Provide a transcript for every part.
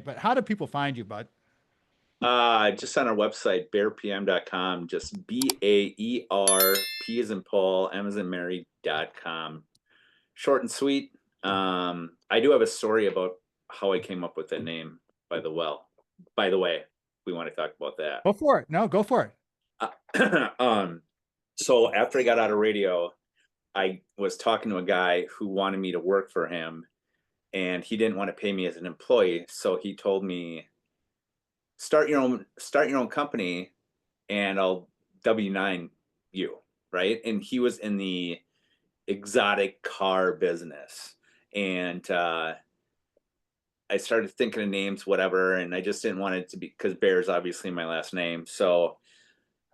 But how do people find you, bud? Just on our website, bearpm.com, just Baer, P as in Paul, M as in Mary.com. Short and sweet. I do have a story about how I came up with that name, by the way, we want to talk about that. Go for it. No, go for it. um, so after I got out of radio, I was talking to a guy who wanted me to work for him, and he didn't want to pay me as an employee. So he told me, start your own company, and I'll W-9 you, right? And he was in the exotic car business, and I started thinking of names, whatever, and I just didn't want it to be, because Baer is obviously my last name, so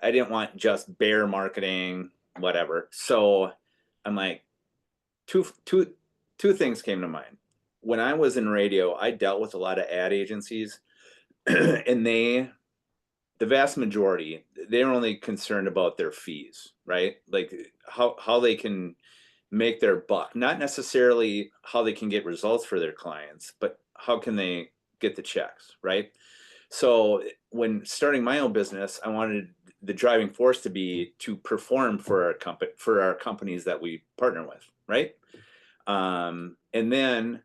I didn't want just Baer Marketing, whatever. So I'm like, two two two things came to mind. When I was in radio, I dealt with a lot of ad agencies, and the vast majority, they're only concerned about their fees, right? Like how they can make their buck, not necessarily how they can get results for their clients, but how can they get the checks, right? So when starting my own business, I wanted the driving force to be to perform for our companies that we partner with, right? And then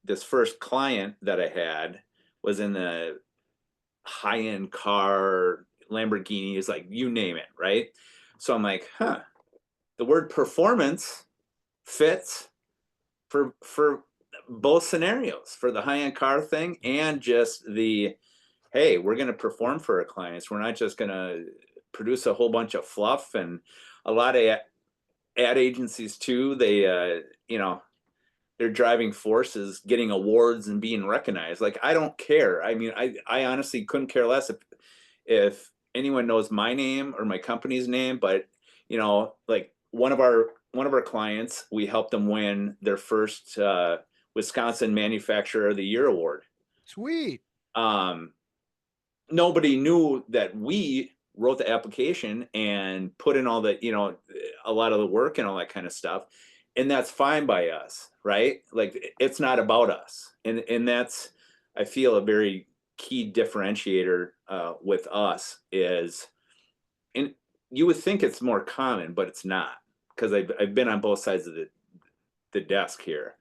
this first client that I had was in the high end car, Lamborghinis, like you name it, right? So I'm like, the word performance fits for both scenarios, for the high end car thing and just the, hey, we're going to perform for our clients. We're not just going to produce a whole bunch of fluff. And a lot of ad agencies too, they their driving force is getting awards and being recognized. Like, I don't care. I mean, I honestly couldn't care less if anyone knows my name or my company's name, but like one of our clients, we helped them win their first Wisconsin Manufacturer of the Year award. Sweet. Um, Nobody knew that we wrote the application and put in all the, a lot of the work and all that kind of stuff. And that's fine by us, right? Like, it's not about us. And that's, I feel, a very key differentiator with us is, and you would think it's more common, but it's not, because I've been on both sides of the desk here.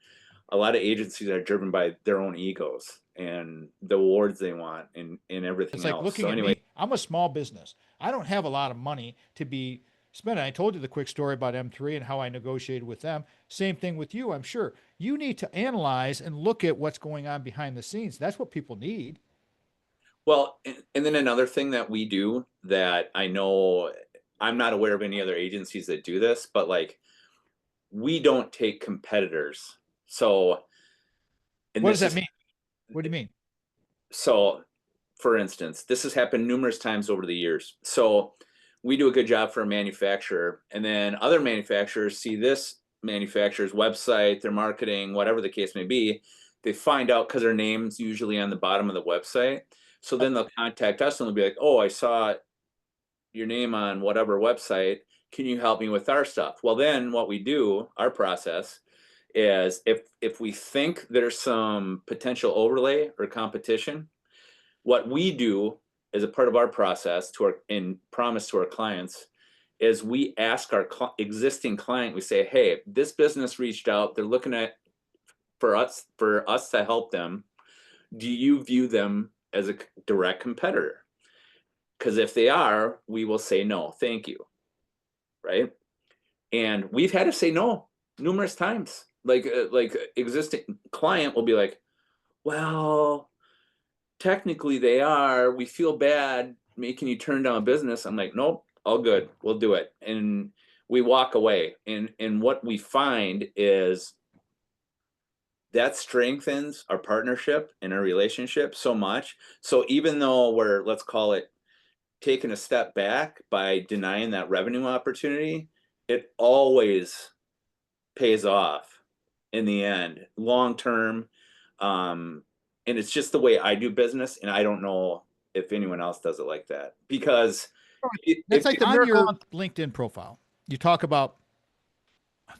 A lot of agencies are driven by their own egos and the awards they want and It's everything like else. So looking at anyway, me. I'm a small business. I don't have a lot of money to be spending. I told you the quick story about M3 and how I negotiated with them. Same thing with you, I'm sure. You need to analyze and look at what's going on behind the scenes. That's what people need. well, and then another thing that we do that I know, I'm not aware of any other agencies that do this, but like, we don't take competitors. So, and What does this that is, mean? What do you mean? so for instance, this has happened numerous times over the years. So we do a good job for a manufacturer, and then other manufacturers see this manufacturer's website, their marketing, whatever the case may be. They find out because their name's usually on the bottom of the website. So then they'll contact us and they'll be like, oh, I saw your name on whatever website. Can you help me with our stuff? Well, then what we do, our process is, if we think there's some potential overlay or competition, what we do as a part of our process to our and promise to our clients is we ask our existing client, we say, hey, this business reached out, they're looking at for us to help them. Do you view them as a direct competitor? Because if they are, we will say no, thank you, right? And we've had to say no numerous times. Like existing client will be like, well, technically they are. We feel bad making you turn down business. I'm like, nope, all good. We'll do it. And we walk away. And what we find is that strengthens our partnership and our relationship so much. So even though we're, let's call it, taking a step back by denying that revenue opportunity, it always pays off in the end, long term. And it's just the way I do business, and I don't know if anyone else does it like that, because That's if like the on miracle your on LinkedIn profile. You talk about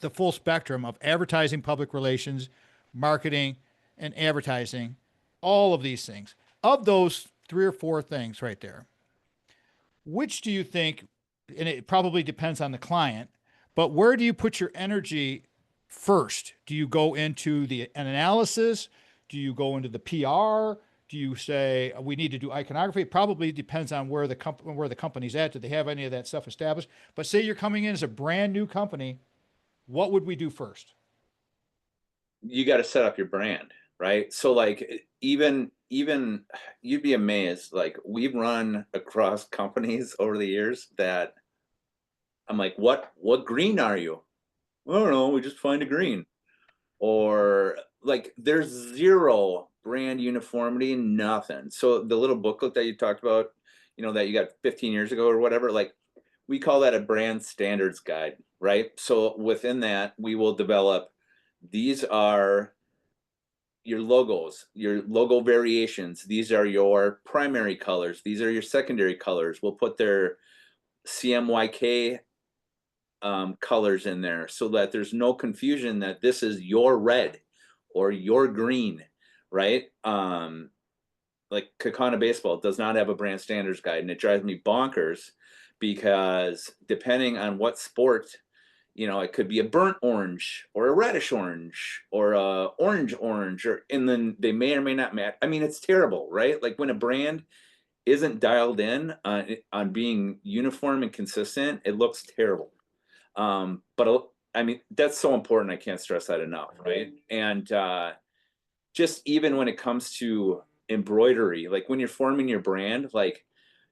the full spectrum of advertising, public relations, marketing, and advertising. all of these things. Of those three or four things right there, which do you think, and it probably depends on the client, but where do you put your energy first? Do you go into an analysis? Do you go into the PR? Do you say we need to do iconography? It probably depends on where the company's at. Do they have any of that stuff established? But say you're coming in as a brand new company, what would we do first? You got to set up your brand, right? So like even you'd be amazed. Like we've run across companies over the years that I'm like, what green are you? I don't know. We just find a green. Or like there's zero brand uniformity, nothing. So the little booklet that you talked about, that you got 15 years ago or whatever, like we call that a brand standards guide, right? So within that, we will develop these are your logos, your logo variations. These are your primary colors. These are your secondary colors. We'll put their CMYK colors in there so that there's no confusion that this is your red or your green, right? Like Kakana Baseball does not have a brand standards guide, and it drives me bonkers because depending on what sport, it could be a burnt orange or a reddish orange or a orange, and then they may or may not match. I mean, it's terrible, right? Like when a brand isn't dialed in on being uniform and consistent, it looks terrible. But I mean, that's so important. I can't stress that enough, right? And just even when it comes to embroidery, like when you're forming your brand, like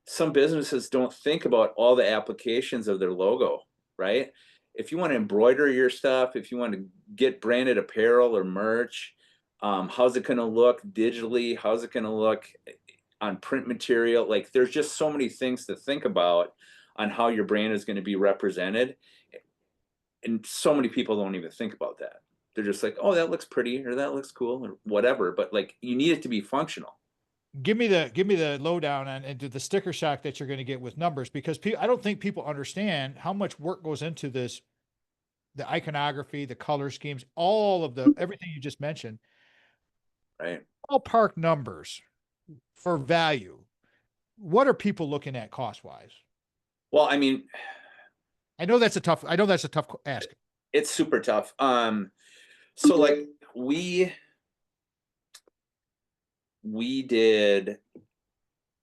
some businesses don't think about all the applications of their logo, right? If you want to embroider your stuff, if you want to get branded apparel or merch, how's it going to look digitally? How's it going to look on print material? Like there's just so many things to think about on how your brand is going to be represented. And so many people don't even think about that. They're just like, oh, that looks pretty or that looks cool or whatever. But like you need it to be functional. Give me the lowdown on and the sticker shock that you're going to get with numbers because I don't think people understand how much work goes into this, the iconography, the color schemes, all of the everything you just mentioned. Right. Ballpark numbers for value. What are people looking at cost wise? Well, I mean, I know that's a tough ask. it's super tough. So like we did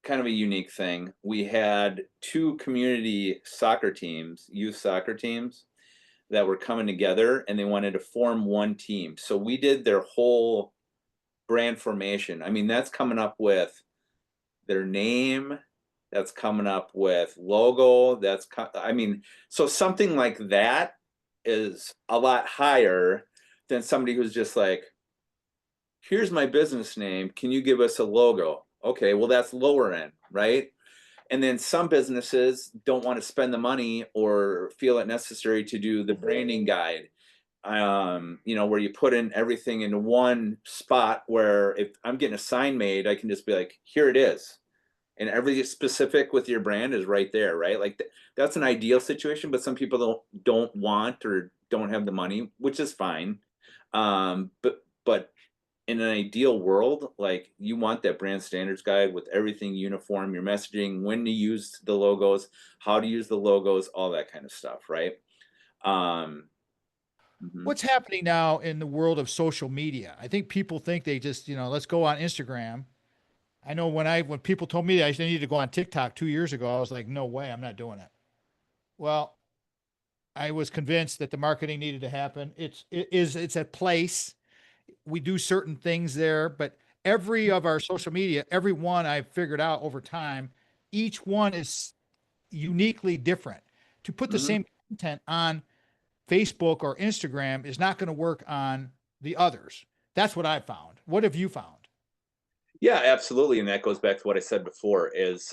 kind of a unique thing. We had two community soccer teams, youth soccer teams, that were coming together and they wanted to form one team. So we did their whole brand formation. I mean, that's coming up with their name, that's coming up with logo, I mean, so something like that is a lot higher than somebody who's just like, here's my business name. Can you give us a logo? Okay, well, that's lower end, right? And then some businesses don't want to spend the money or feel it necessary to do the branding guide, where you put in everything into one spot where if I'm getting a sign made, I can just be like, here it is. And every specific with your brand is right there, right? Like that's an ideal situation, but some people don't want or don't have the money, which is fine. But in an ideal world, like you want that brand standards guide with everything uniform, your messaging, when to use the logos, how to use the logos, all that kind of stuff, right? Um, mhm. What's happening now in the world of social media? I think people think they just, let's go on Instagram. I know when people told me I needed to go on TikTok 2 years ago, I was like, no way, I'm not doing it. Well, I was convinced that the marketing needed to happen. It's a place. We do certain things there, but every of our social media, every one I've figured out over time, each one is uniquely different. To put the Mhm. same content on Facebook or Instagram is not going to work on the others. That's what I found. What have you found? Yeah, absolutely. And that goes back to what I said before is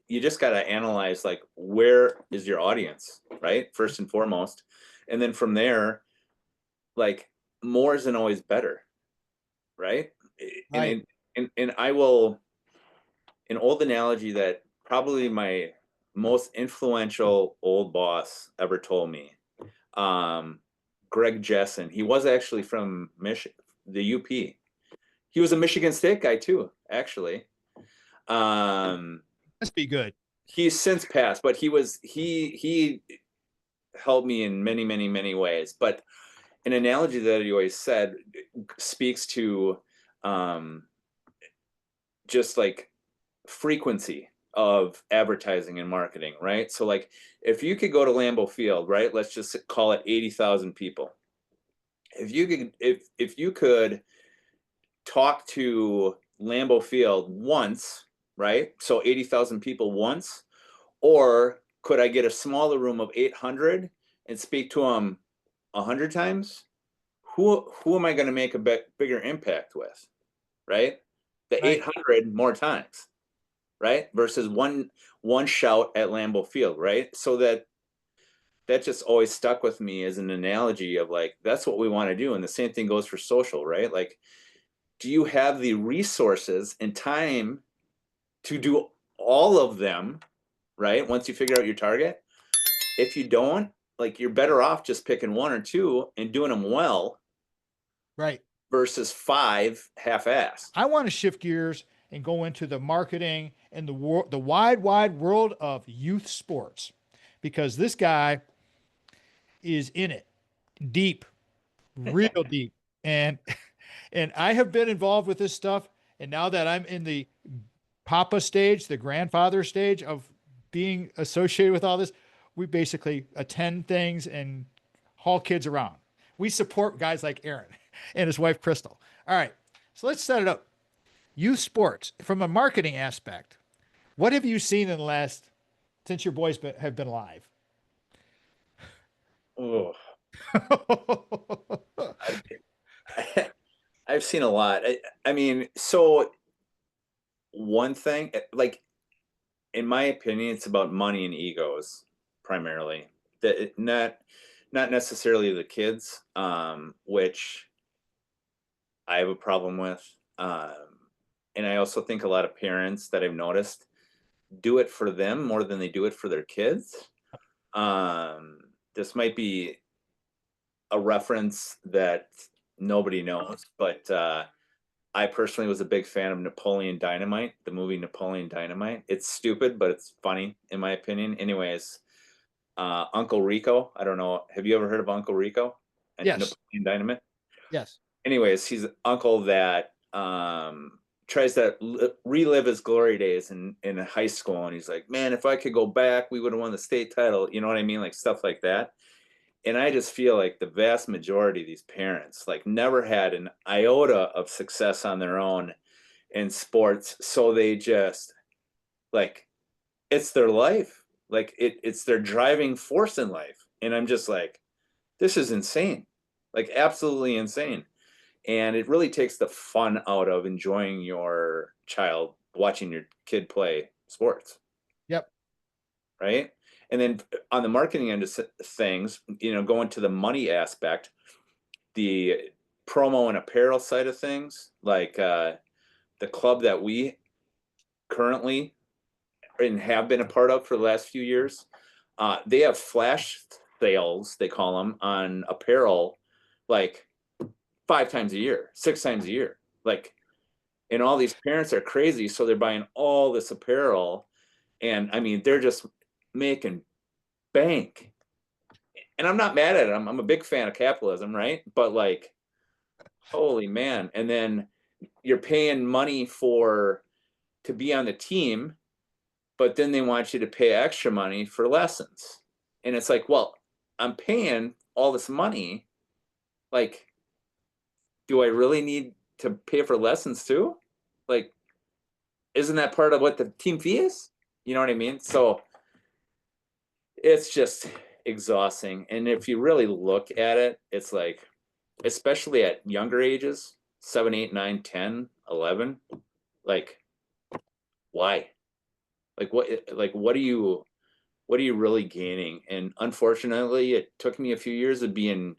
you just got to analyze like where is your audience, right? First and foremost. And then from there, like more isn't always better, right? And Right. I will an old analogy that probably my most influential old boss ever told me. Um, Greg Jessen, he was actually from Michigan, the UP, He was a Michigan State guy too, actually. Um, Must be good. he's since passed, but he helped me in many, many, many ways. But an analogy that he always said speaks to um, just like frequency of advertising and marketing, right? So like if you could go to Lambeau Field, right? Let's just call it 80,000 people. If you could talk to Lambeau Field once, right? So 80,000 people once, or could I get a smaller room of 800 and speak to them 100 times? Who am I going to make a bigger impact with, right? The Right. 800 more times, right? Versus one shout at Lambeau Field, right? So that just always stuck with me as an analogy of like that's what we want to do, and the same thing goes for social, right? Like, do you have the resources and time to do all of them, right? Once you figure out your target, if you don't, like you're better off just picking one or two and doing them well Right. versus five half-assed. I want to shift gears and go into the marketing and the wide, wide world of youth sports, because this guy is in it deep, real deep. And and I have been involved with this stuff. And now that I'm in the papa stage, the grandfather stage of being associated with all this, we basically attend things and haul kids around. We support guys like Aaron and his wife Crystal. All right. So let's set it up. Youth sports from a marketing aspect. What have you seen in the last since your boys have been alive? Oh, I've seen a lot. I mean, so one thing, like in my opinion, it's about money and egos primarily. That not necessarily the kids, which I have a problem with. And I also think a lot of parents that I've noticed do it for them more than they do it for their kids. This might be a reference that nobody knows, but I personally was a big fan of Napoleon Dynamite, the movie Napoleon Dynamite. It's stupid, but it's funny in my opinion. Anyways, Uncle Rico. I don't know. Have you ever heard of Uncle Rico and Yes. Napoleon Dynamite? Yes. Anyways, he's an uncle that tries to relive his glory days in high school, and he's like, "Man, if I could go back, we would have won the state title." You know what I mean? Like stuff like that. And I just feel like the vast majority of these parents like never had an iota of success on their own in sports, so they just like it's their life, like it's their driving force in life, and I'm just like, this is insane, like absolutely insane. And it really takes the fun out of enjoying your child watching your kid play sports, Yep. right? And then on the marketing end of things, going to the money aspect, the promo and apparel side of things, like the club that we currently and have been a part of for the last few years, they have flash sales, they call them, on apparel, like 5 times a year, 6 times a year. Like, and all these parents are crazy. So they're buying all this apparel. And I mean, they're just making bank. And I'm not mad at it. I'm a big fan of capitalism, right? But like, holy man. And then you're paying money to be on the team, but then they want you to pay extra money for lessons. And it's like, well, I'm paying all this money. Like, do I really need to pay for lessons too? Like, isn't that part of what the team fee is? You know what I mean? So it's just exhausting. And if you really look at it, it's like, especially at younger ages, 7, 8, 9, 10, 11, like, why? What are you really gaining? And unfortunately, it took me a few years of being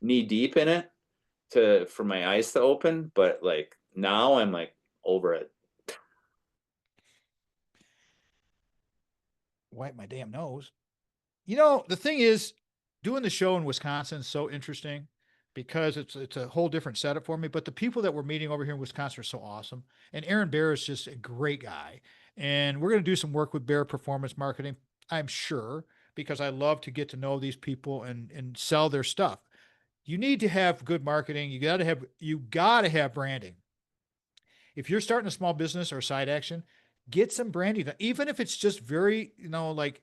knee deep in it for my eyes to open, but like now I'm like over it. Wipe my damn nose. You know, the thing is, doing the show in Wisconsin is so interesting because it's a whole different setup for me. But the people that we're meeting over here in Wisconsin are so awesome. And Aaron Baer is just a great guy. And we're going to do some work with Baer Performance Marketing, I'm sure, because I love to get to know these people and sell their stuff. You need to have good marketing. You got to have branding. If you're starting a small business or side action, get some branding done. Even if it's just very, like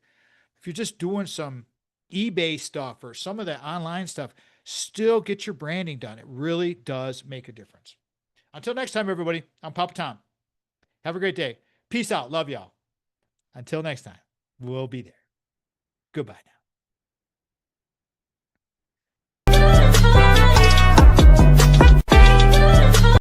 if you're just doing some eBay stuff or some of the online stuff, still get your branding done. It really does make a difference. Until next time, everybody, I'm Papa Tom. Have a great day. Peace out. Love y'all. Until next time, we'll be there. Goodbye now.